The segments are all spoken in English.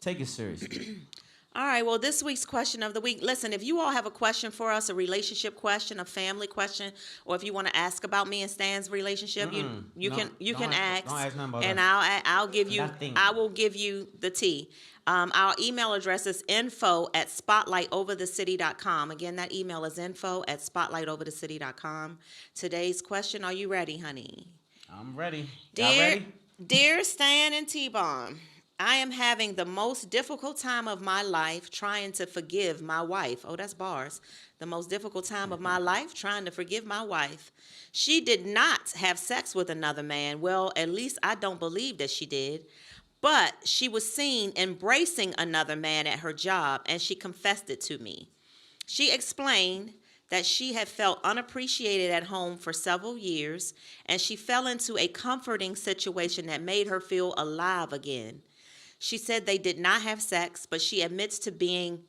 Take it seriously. All right, well, this week's question of the week. Listen, if you all have a question for us, a relationship question, a family question, or if you want to ask about me and Stan's relationship, you No, can don't ask nothing about and us. Nothing. I will give you the tea. Our email address is info@spotlightoverthecity.com. Again, that email is info@spotlightoverthecity.com. Today's question, are you ready, honey? I'm ready. Y'all Dear, ready? dear Stan and T-Bomb, I am having the most difficult time of my life trying to forgive my wife. Oh, that's bars. The most difficult time of my life trying to forgive my wife. She did not have sex with another man. Well, at least I don't believe that she did. But she was seen embracing another man at her job, and she confessed it to me. She explained that she had felt unappreciated at home for several years, and she fell into a comforting situation that made her feel alive again. She said they did not have sex, but she admits to being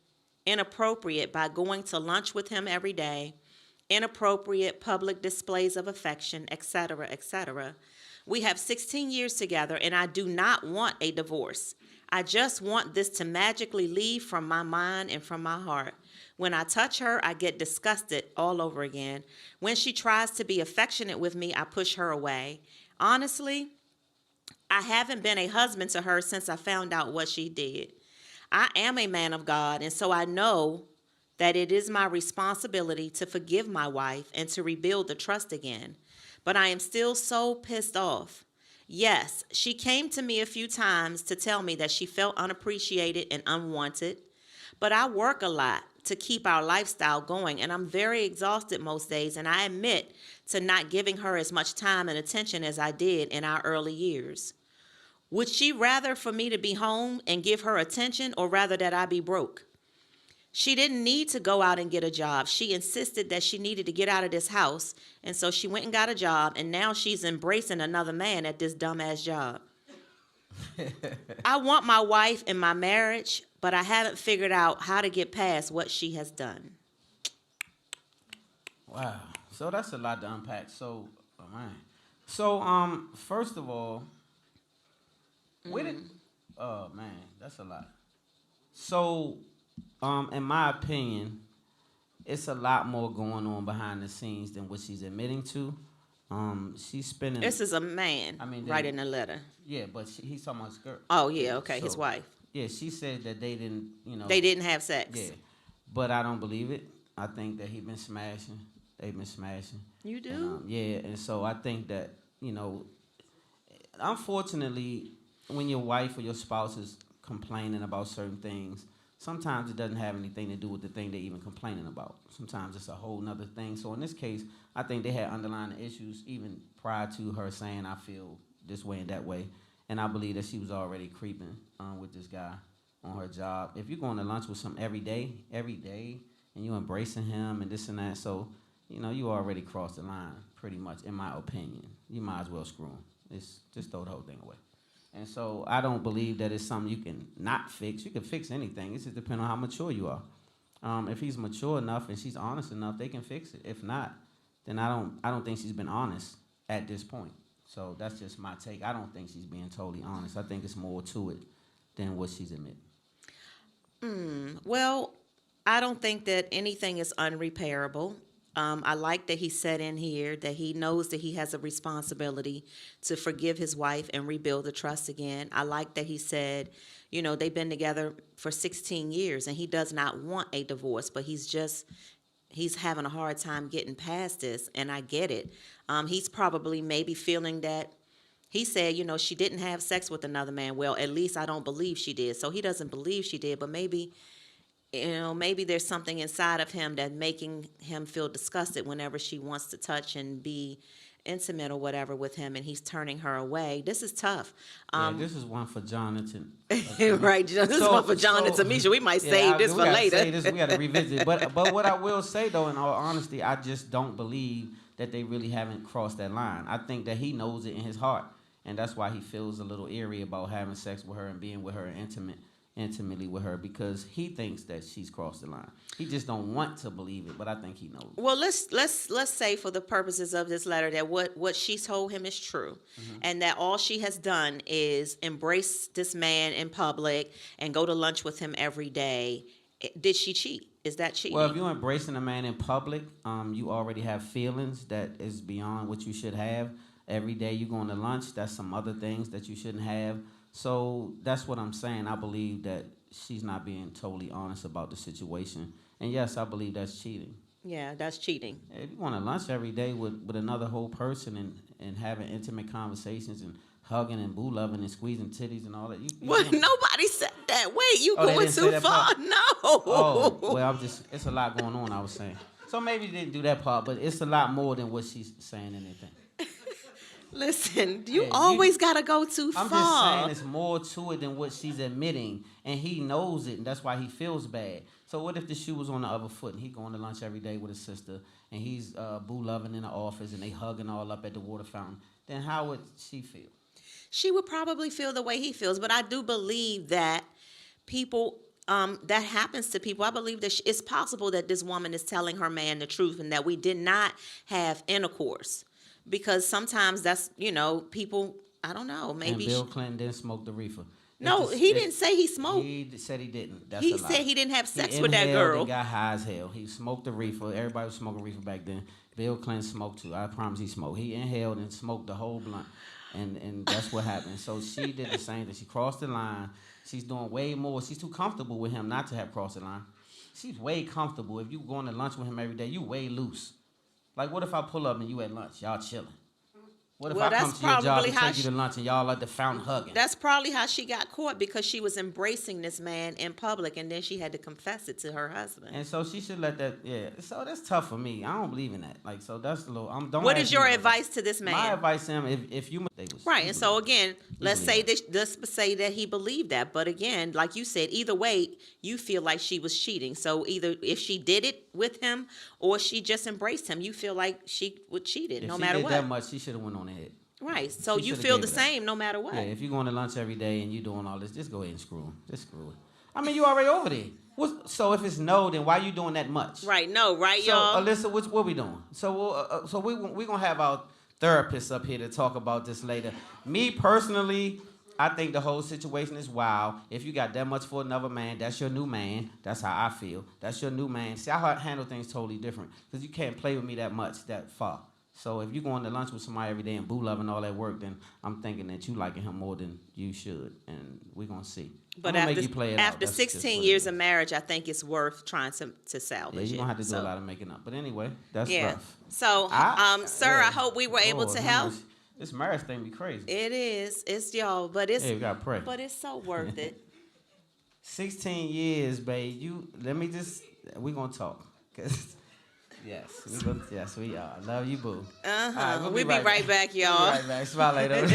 inappropriate by going to lunch with him every day, inappropriate public displays of affection, etc., etc. We have 16 years together, and I do not want a divorce. I just want this to magically leave from my mind and from my heart. When I touch her, I get disgusted all over again. When she tries to be affectionate with me, I push her away. Honestly, I haven't been a husband to her since I found out what she did. I am a man of God, and so I know that it is my responsibility to forgive my wife and to rebuild the trust again. But I am still so pissed off. Yes, she came to me a few times to tell me that she felt unappreciated and unwanted, but I work a lot to keep our lifestyle going, and I'm very exhausted most days, and I admit to not giving her as much time and attention as I did in our early years. Would she rather for me to be home and give her attention, or rather that I be broke? She didn't need to go out and get a job. She insisted that she needed to get out of this house, and so she went and got a job, and now she's embracing another man at this dumbass job. I want my wife in my marriage, but I haven't figured out how to get past what she has done. Wow. So that's a lot to unpack. So, oh man. So, first of all, where did? Oh man, that's a lot. So, in my opinion, it's a lot more going on behind the scenes than what she's admitting to. She's spending. This is a man I mean, writing a letter. yeah, but he's talking about his girl. Oh, yeah, okay, his So, wife. yeah, she said that they didn't, They didn't have sex. yeah, but I don't believe it. I think that he been smashing. They've been smashing. You do? And, yeah, and so I think that unfortunately, when your wife or your spouse is complaining about certain things, sometimes it doesn't have anything to do with the thing they're even complaining about. Sometimes it's a whole nother thing. So in this case, I think they had underlying issues even prior to her saying, I feel this way and that way. And I believe that she was already creeping with this guy on her job. If you're going to lunch with some every day, and you embracing him and this and that, so, you already crossed the line, pretty much, in my opinion. You might as well screw him. Just throw the whole thing away. And so I don't believe that it's something you can not fix. You can fix anything. It just depends on how mature you are. If he's mature enough and she's honest enough, they can fix it. If not, then I don't think she's been honest at this point. So that's just my take. I don't think she's being totally honest. I think it's more to it than what she's admitting. Well, I don't think that anything is unrepairable. I like that he said in here that he knows that he has a responsibility to forgive his wife and rebuild the trust again. I like that he said, they've been together for 16 years and he does not want a divorce, but he's having a hard time getting past this, and I get it. He's probably maybe feeling that he said, she didn't have sex with another man. Well, at least I don't believe she did. So he doesn't believe she did, but maybe there's something inside of him that making him feel disgusted whenever she wants to touch and be intimate or whatever with him, and he's turning her away. This is tough. This is one for Jonathan. Right, this is one for John and Tamisha. We might save this for later. We got to revisit. But what I will say, though, in all honesty, I just don't believe that they really haven't crossed that line. I think that he knows it in his heart, and that's why he feels a little eerie about having sex with her and being with her intimate intimately with her because he thinks that she's crossed the line. He just don't want to believe it, but I think he knows. Well, let's say for the purposes of this letter that what she told him is true, and that all she has done is embrace this man in public and go to lunch with him every day. Did she cheat? Is that cheating? Well, if you're embracing a man in public, you already have feelings that is beyond what you should have. Every day you going to lunch, that's some other things that you shouldn't have. So that's what I'm saying. I believe that she's not being totally honest about the situation. And yes, I believe that's cheating. Yeah, that's cheating. If you want to lunch every day with another whole person and having intimate conversations and hugging and boo loving and squeezing titties and all that. Well, nobody said that. Wait, you Oh, they going didn't say too that far? part? No. Oh, well, it's a lot going on, I was saying. So maybe they didn't do that part, but it's a lot more than what she's saying in anything. Listen, you Yeah, always got to go too far. I'm just saying it's more to it than what she's admitting, and he knows it, and that's why he feels bad. So what if the shoe was on the other foot, and he going to lunch every day with his sister, and he's boo loving in the office, and they hugging all up at the water fountain? Then how would she feel? She would probably feel the way he feels, but I do believe that people that happens to people. I believe that it's possible that this woman is telling her man the truth and that we did not have intercourse, because sometimes that's, people, I don't know, maybe. And Bill Clinton didn't smoke the reefer. He didn't say he smoked. He said he didn't. That's He a lie. said he didn't have sex He with that inhaled girl. and got high as hell. He smoked the reefer. Everybody was smoking reefer back then. Bill Clinton smoked too. I promise he smoked. He inhaled and smoked the whole blunt. And that's what happened. So she did the same thing. She crossed the line. She's doing way more. She's too comfortable with him not to have crossed the line. She's way comfortable. If you going to lunch with him every day, you way loose. Like, what if I pull up and you at lunch? Y'all chilling. What if I come to your job and take you to lunch and y'all at the fountain hugging? That's probably how she got caught, because she was embracing this man in public, and then she had to confess it to her husband. And so she should let that, yeah. So that's tough for me. I don't believe in that. Like, so that's a little, What is your advice to this man? My advice to him, if you... Right, and so again, let's say that he believed that. But again, like you said, either way, you feel like she was cheating. So either if she did it with him or she just embraced him, you feel like she would cheat it no matter what. If she did that much, she should have went on ahead. Right, so you feel the same no matter what. Yeah, if you're going to lunch every day and you're doing all this, just go ahead and screw him. Just screw it. I mean, you already over there. So if it's no, then why you doing that much? Right, no, right, so, y'all? Alyssa, what we doing? So we're going to have our therapists up here to talk about this later. Me, personally, I think the whole situation is wild. If you got that much for another man, that's your new man. That's how I feel. That's your new man. See, I handle things totally different because you can't play with me that much, that far. So if you're going to lunch with somebody every day and boo loving all that work, then I'm thinking that you liking him more than you should, and we're going to see. But after 16 years of marriage, I think it's worth trying to salvage it. Yeah, you're going to have to do a lot of making up. But anyway, that's rough. So, sir, I hope we were able to help. This marriage thing be crazy. It is. It's y'all, but it's... Yeah, we got to pray. But it's so worth it. 16 years, babe. We're going to talk. Yes, we are. Love you, boo. We'll be right back, y'all. We'll be right back. Smile later.